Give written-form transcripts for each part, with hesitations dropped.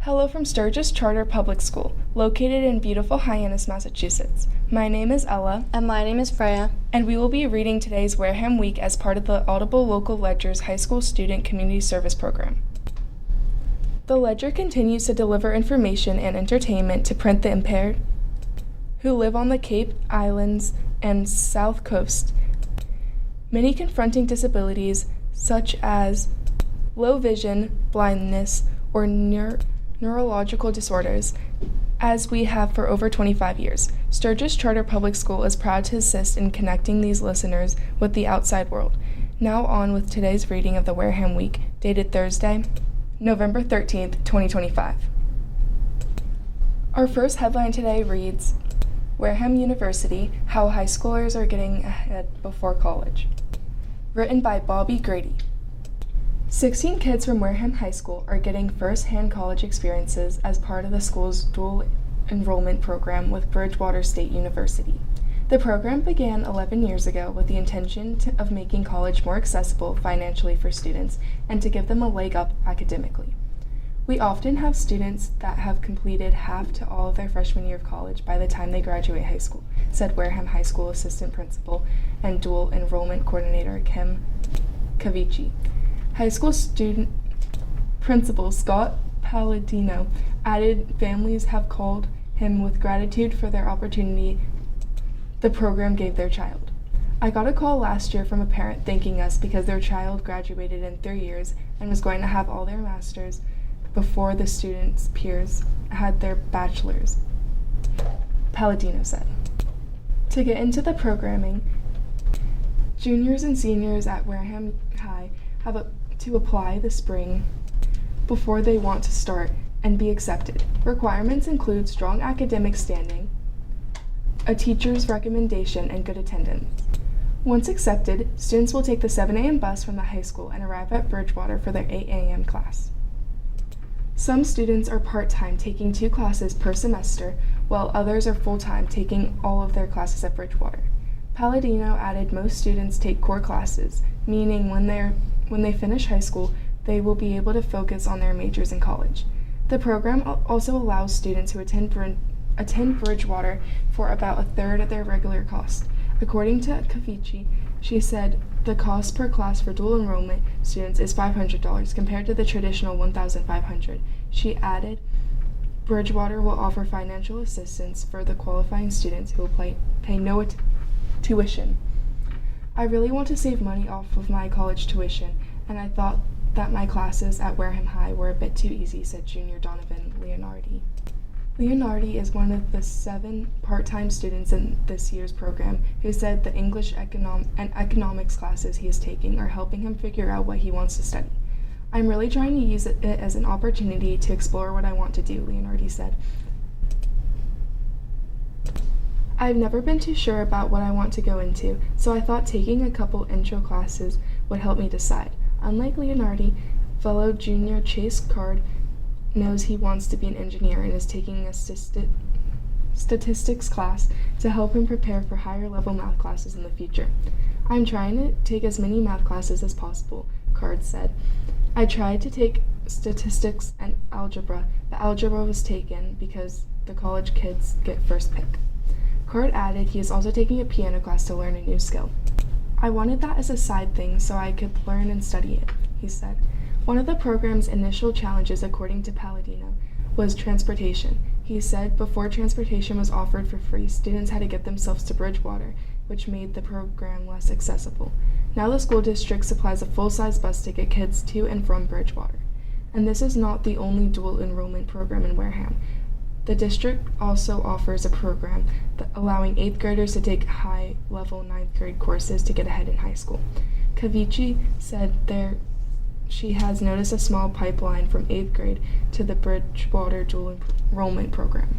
Hello from Sturgis Charter Public School, located in beautiful Hyannis, Massachusetts. My name is Ella. And my name is Freya. And we will be reading today's Wareham Week as part of the Audible Local Ledger's High School Student Community Service Program. The Ledger continues to deliver information and entertainment to print the impaired who live on the Cape Islands and South Coast. Many confronting disabilities such as low vision, blindness, or neurological disorders, as we have for over 25 years. Sturgis Charter Public School is proud to assist in connecting these listeners with the outside world. Now on with today's reading of the Wareham Week, dated Thursday, November 13th, 2025. Our first headline today reads, Wareham University, How High Schoolers Are Getting Ahead Before College. Written by Bobby Grady. 16 kids from Wareham High School are getting first-hand college experiences as part of the school's dual enrollment program with Bridgewater State University. The program began 11 years ago with the intention of making college more accessible financially for students and to give them a leg up academically. We often have students that have completed half to all of their freshman year of college by the time they graduate high school, said Wareham High School Assistant Principal and Dual Enrollment Coordinator Kim Cavici. High school student principal Scott Palladino added families have called him with gratitude for their opportunity the program gave their child. I got a call last year from a parent thanking us because their child graduated in 3 years and was going to have all their masters before the students' peers had their bachelors, Palladino said. To get into the programming, juniors and seniors at Wareham High have to apply the spring before they want to start and be accepted. Requirements include strong academic standing, a teacher's recommendation, and good attendance. Once accepted, students will take the 7 a.m. bus from the high school and arrive at Bridgewater for their 8 a.m. class. Some students are part-time, taking 2 classes per semester, while others are full-time, taking all of their classes at Bridgewater. Palladino added most students take core classes, meaning when they finish high school, they will be able to focus on their majors in college. The program also allows students who attend Bridgewater for about a third of their regular cost. According to Cavici, she said the cost per class for dual enrollment students is $500 compared to the traditional $1,500. She added, Bridgewater will offer financial assistance for the qualifying students who will pay no tuition. I really want to save money off of my college tuition, and I thought that my classes at Wareham High were a bit too easy, said junior Donovan Leonardi. Leonardi is one of the 7 part-time students in this year's program who said the English and economics classes he is taking are helping him figure out what he wants to study. I'm really trying to use it as an opportunity to explore what I want to do, Leonardi said. I've never been too sure about what I want to go into, so I thought taking a couple intro classes would help me decide. Unlike Leonardi, fellow junior Chase Card knows he wants to be an engineer and is taking a statistics class to help him prepare for higher level math classes in the future. I'm trying to take as many math classes as possible, Card said. I tried to take statistics and algebra, but algebra was taken because the college kids get first pick. Card added he is also taking a piano class to learn a new skill. I wanted that as a side thing so I could learn and study it, he said. One of the program's initial challenges, according to Palladino, was transportation. He said before transportation was offered for free, students had to get themselves to Bridgewater, which made the program less accessible. Now the school district supplies a full-size bus to get kids to and from Bridgewater. And this is not the only dual enrollment program in Wareham. The district also offers a program allowing 8th graders to take high-level 9th grade courses to get ahead in high school. Cavici said she has noticed a small pipeline from 8th grade to the Bridgewater dual enrollment program.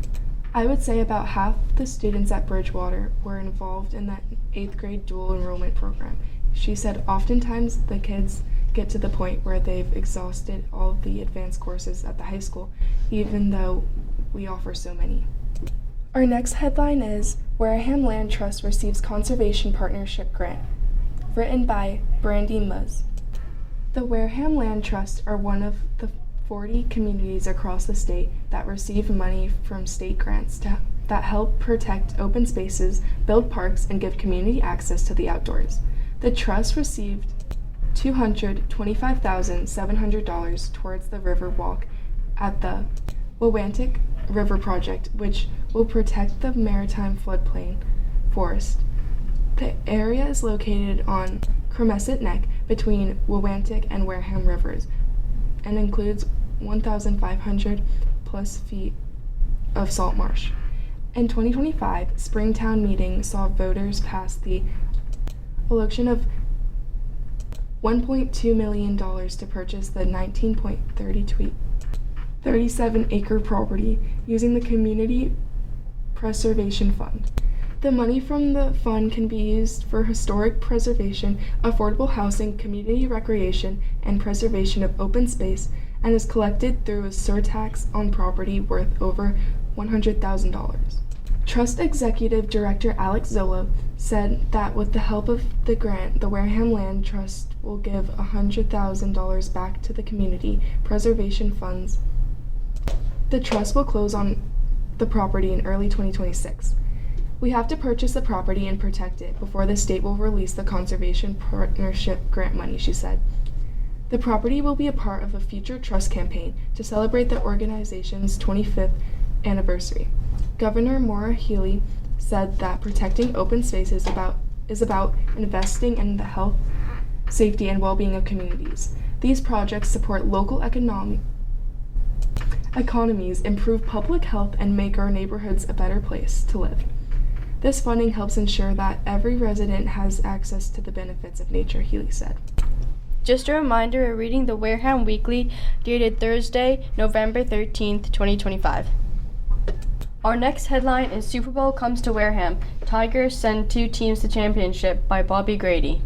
I would say about half the students at Bridgewater were involved in that 8th grade dual enrollment program. She said oftentimes the kids get to the point where they've exhausted all of the advanced courses at the high school, even though we offer so many. Our next headline is Wareham Land Trust receives Conservation Partnership Grant, written by Brandy Muzz. The Wareham Land Trust are one of the 40 communities across the state that receive money from state grants that help protect open spaces, build parks, and give community access to the outdoors. The trust received $225,700 towards the river walk at the Willimantic River Project, which will protect the maritime floodplain forest. The area is located on Cremescent Neck between Willimantic and Wareham rivers and includes 1,500 plus feet of salt marsh. In 2025, Springtown meeting saw voters pass the allocation of $1.2 million to purchase the 19.37-acre property using the Community Preservation Fund. The money from the fund can be used for historic preservation, affordable housing, community recreation, and preservation of open space, and is collected through a surtax on property worth over $100,000. Trust Executive Director Alex Zola said that with the help of the grant, the Wareham Land Trust will give $100,000 back to the community preservation funds. The trust will close on the property in early 2026. We have to purchase the property and protect it before the state will release the Conservation Partnership grant money, she said. The property will be a part of a future trust campaign to celebrate the organization's 25th anniversary. Governor Maura Healey said that protecting open spaces is about investing in the health, safety, and well-being of communities. These projects support local economies, improve public health, and make our neighborhoods a better place to live. This funding helps ensure that every resident has access to the benefits of nature, Healy said. Just a reminder, we're reading the Wareham Weekly, dated Thursday, November 13th, 2025. Our next headline is Super Bowl comes to Wareham. Tigers send 2 teams to championship by Bobby Grady.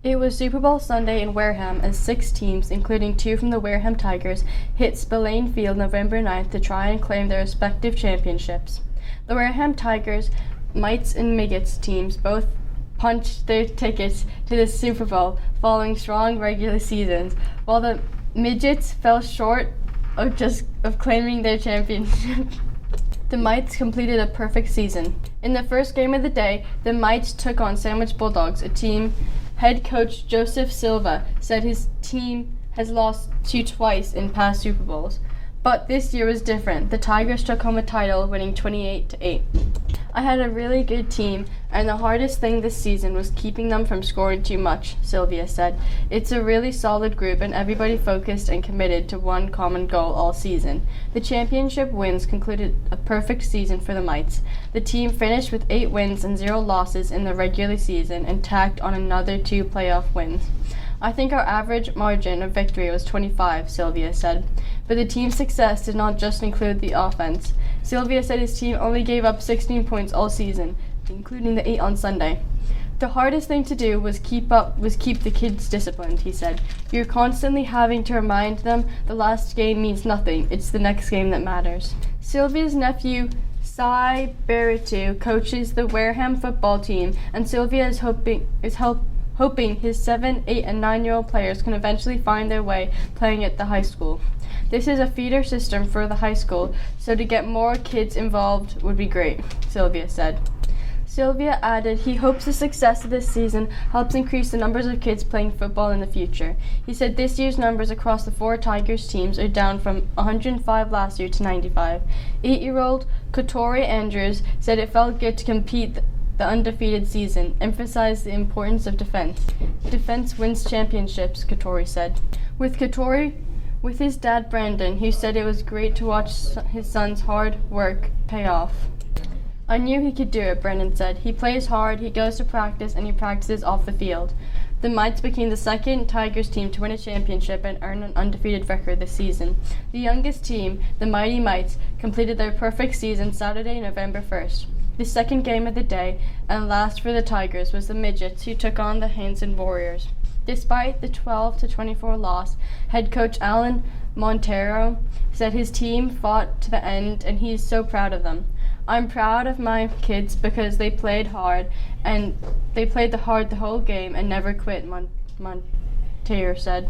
It was Super Bowl Sunday in Wareham as 6 teams, including 2 from the Wareham Tigers, hit Spillane Field November 9th to try and claim their respective championships. The Wareham Tigers, Mites and Midgets teams both punched their tickets to the Super Bowl following strong regular seasons, while the Midgets fell short of claiming their championship. The Mites completed a perfect season. In the first game of the day, the Mites took on Sandwich Bulldogs, a team head coach Joseph Silva said his team has lost to twice in past Super Bowls. But this year was different. The Tigers took home a title, winning 28-8. I had a really good team, and the hardest thing this season was keeping them from scoring too much, Sylvia said. It's a really solid group, and everybody focused and committed to one common goal all season. The championship wins concluded a perfect season for the Mites. The team finished with 8 wins and 0 losses in the regular season and tacked on another 2 playoff wins. I think our average margin of victory was 25, Sylvia said. But the team's success did not just include the offense. Sylvia said his team only gave up 16 points all season, including the 8 on Sunday. The hardest thing to do was keep the kids disciplined, he said. You're constantly having to remind them the last game means nothing. It's the next game that matters. Sylvia's nephew, Sai Beritu, coaches the Wareham football team, and Sylvia is hoping his 7, 8, and 9-year-old players can eventually find their way playing at the high school. This is a feeder system for the high school, so to get more kids involved would be great, Sylvia said. Sylvia added he hopes the success of this season helps increase the numbers of kids playing football in the future. He said this year's numbers across the 4 Tigers teams are down from 105 last year to 95. 8-year-old Katori Andrews said it felt good to compete the undefeated season, emphasized the importance of defense. Defense wins championships, Katori said. With his dad Brandon, who said it was great to watch his son's hard work pay off. I knew he could do it, Brendan said. He plays hard, he goes to practice, and he practices off the field. The Mites became the second Tigers team to win a championship and earn an undefeated record this season. The youngest team, the Mighty Mites, completed their perfect season Saturday, November 1st. The second game of the day, and last for the Tigers, was the Midgets, who took on the Hanson Warriors. Despite the 12-24 loss, head coach Alan Montero said his team fought to the end and he is so proud of them. I'm proud of my kids because they played hard and they played the whole game and never quit, Montero said.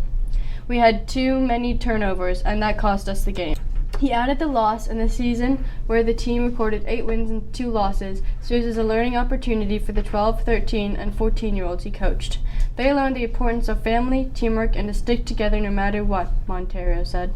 We had too many turnovers, and that cost us the game. He added the loss in the season where the team recorded 8 wins and 2 losses serves as a learning opportunity for the 12, 13, and 14-year-olds he coached. They learned the importance of family, teamwork, and to stick together no matter what, Monteiro said.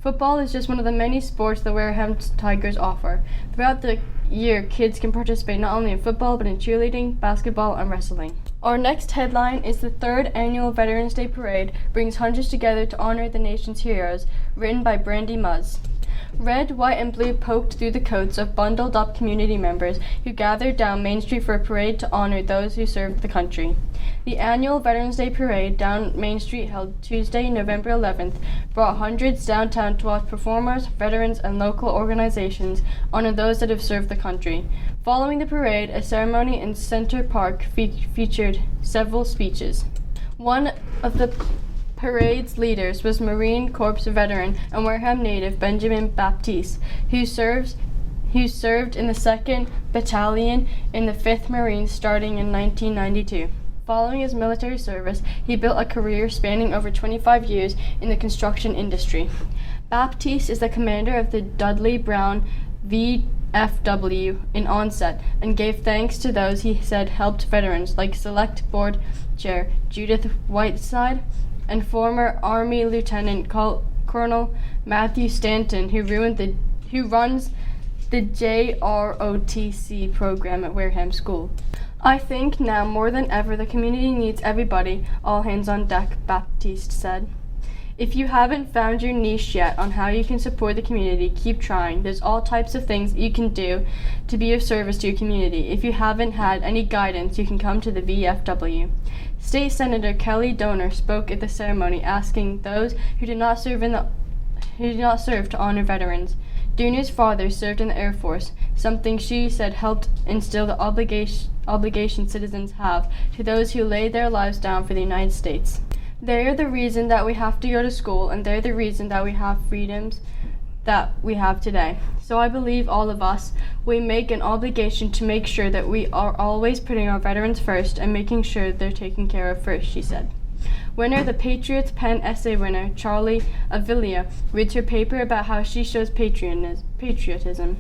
Football is just one of the many sports the Wareham Tigers offer. Throughout the year, kids can participate not only in football but in cheerleading, basketball, and wrestling. Our next headline is the 3rd annual Veterans Day Parade brings hundreds together to honor the nation's heroes, written by Brandy Muzz. Red, white, and blue poked through the coats of bundled-up community members who gathered down Main Street for a parade to honor those who served the country. The annual Veterans Day Parade down Main Street, held Tuesday, November 11th, brought hundreds downtown to watch performers, veterans, and local organizations honor those that have served the country. Following the parade, a ceremony in Center Park featured several speeches. One of the parade's leaders was Marine Corps veteran and Wareham native Benjamin Baptiste, who served in the 2nd Battalion in the 5th Marines starting in 1992. Following his military service, he built a career spanning over 25 years in the construction industry. Baptiste is the commander of the Dudley Brown VFW in Onset and gave thanks to those he said helped veterans like Select Board Chair Judith Whiteside and former Army Lieutenant Colonel Matthew Stanton, who runs the JROTC program at Wareham School. I think now more than ever the community needs everybody, all hands on deck, Baptiste said. If you haven't found your niche yet on how you can support the community, keep trying. There's all types of things you can do to be of service to your community. If you haven't had any guidance, you can come to the VFW. State Senator Kelly Donor spoke at the ceremony, asking those who did not serve to honor veterans. Donor's father served in the Air Force, something she said helped instill the obligation citizens have to those who laid their lives down for the United States. They're the reason that we have to go to school, and they're the reason that we have freedoms that we have today. So I believe all of us, we make an obligation to make sure that we are always putting our veterans first and making sure they're taken care of first, she said. Winner, the Patriots Pen essay winner, Charlie Avila, reads her paper about how she shows patriotism.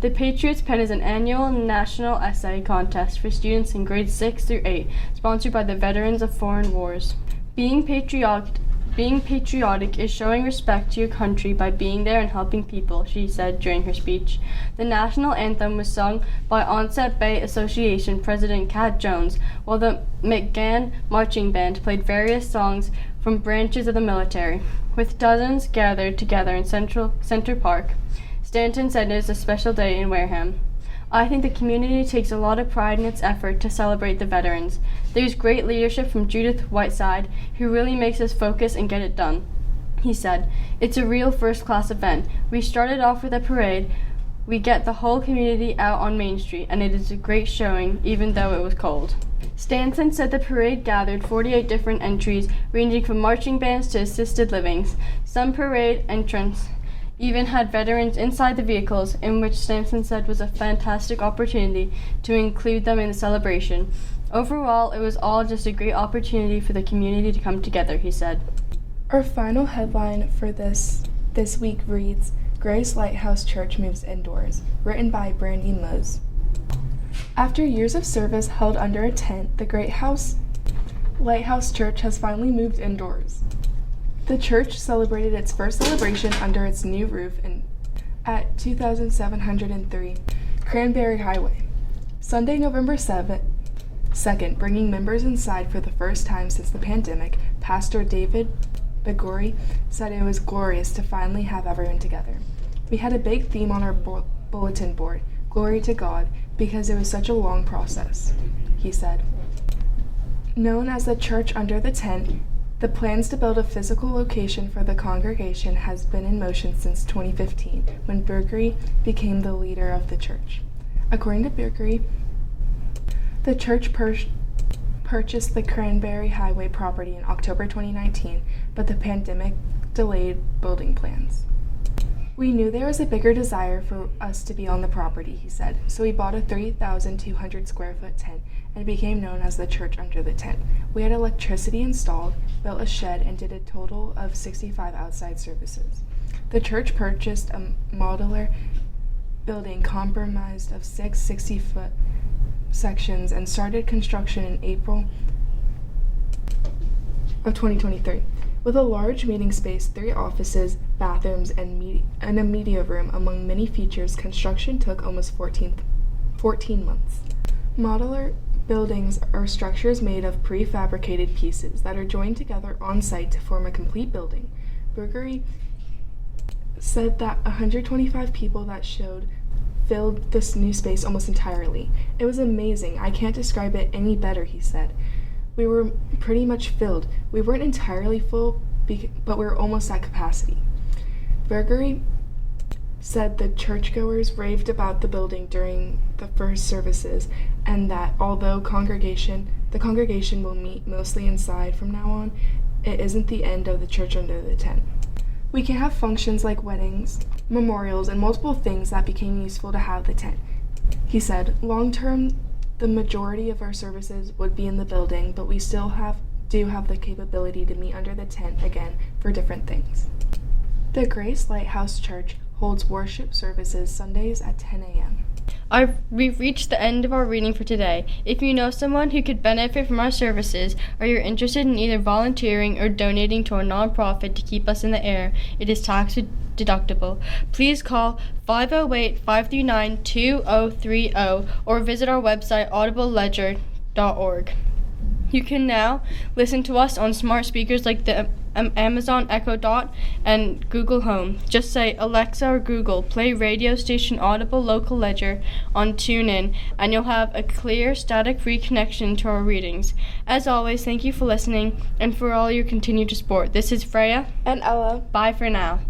The Patriots Pen is an annual national essay contest for students in grades 6 through 8, sponsored by the Veterans of Foreign Wars. Being patriotic is showing respect to your country by being there and helping people, she said during her speech. The national anthem was sung by Onset Bay Association President Kat Jones, while the McGann Marching Band played various songs from branches of the military. With dozens gathered together in Center Park, Stanton said it is a special day in Wareham. I think the community takes a lot of pride in its effort to celebrate the veterans. There's great leadership from Judith Whiteside, who really makes us focus and get it done, he said. It's a real first-class event. We started off with a parade. We get the whole community out on Main Street, and it is a great showing, even though it was cold. Stanton said the parade gathered 48 different entries, ranging from marching bands to assisted livings. Some parade entrants even had veterans inside the vehicles, in which Stanton said was a fantastic opportunity to include them in the celebration. Overall, it was all just a great opportunity for the community to come together, he said. Our final headline for this week reads, Grace Lighthouse Church moves indoors, written by Brandy Muzz. After years of service held under a tent, the Great Lighthouse Church has finally moved indoors. The church celebrated its first celebration under its new roof at 2703 Cranberry Highway, Sunday, November 2nd, bringing members inside for the first time since the pandemic. Pastor David Begori said it was glorious to finally have everyone together. We had a big theme on our bulletin board, Glory to God, because it was such a long process, he said. Known as the Church Under the Tent, the plans to build a physical location for the congregation has been in motion since 2015, when Bergery became the leader of the church. According to Bergery, the church purchased the Cranberry Highway property in October 2019, but the pandemic delayed building plans. We knew there was a bigger desire for us to be on the property, he said, so we bought a 3,200 square foot tent and became known as the Church Under the Tent. We had electricity installed, built a shed, and did a total of 65 outside services. The church purchased a modular building comprised of 6 60-foot sections and started construction in April of 2023. With a large meeting space, 3 offices, bathrooms, and a media room, among many features, construction took almost 14 months. Modular buildings are structures made of prefabricated pieces that are joined together on site to form a complete building. Burgery said that 125 people that showed filled this new space almost entirely. It was amazing. I can't describe it any better, he said. We were pretty much filled. We weren't entirely full, but we were almost at capacity. Burgery said the churchgoers raved about the building during the first services, and that although the congregation will meet mostly inside from now on, it isn't the end of the Church Under the Tent. We can have functions like weddings, memorials, and multiple things that became useful to have the tent. He said, long term, the majority of our services would be in the building, but we still do have the capability to meet under the tent again for different things. The Grace Lighthouse Church holds worship services Sundays at 10 a.m. We've reached the end of our reading for today. If you know someone who could benefit from our services, or you're interested in either volunteering or donating to our nonprofit to keep us in the air, it is tax deductible. Please call 508-539-2030 or visit our website audibleledger.org. You can now listen to us on smart speakers like the Amazon Echo Dot and Google Home. Just say, Alexa or Google, play radio station Audible Local Ledger on TuneIn, and you'll have a clear, static-free connection to our readings. As always, thank you for listening and for all your continued support. This is Freya and Ella. Bye for now.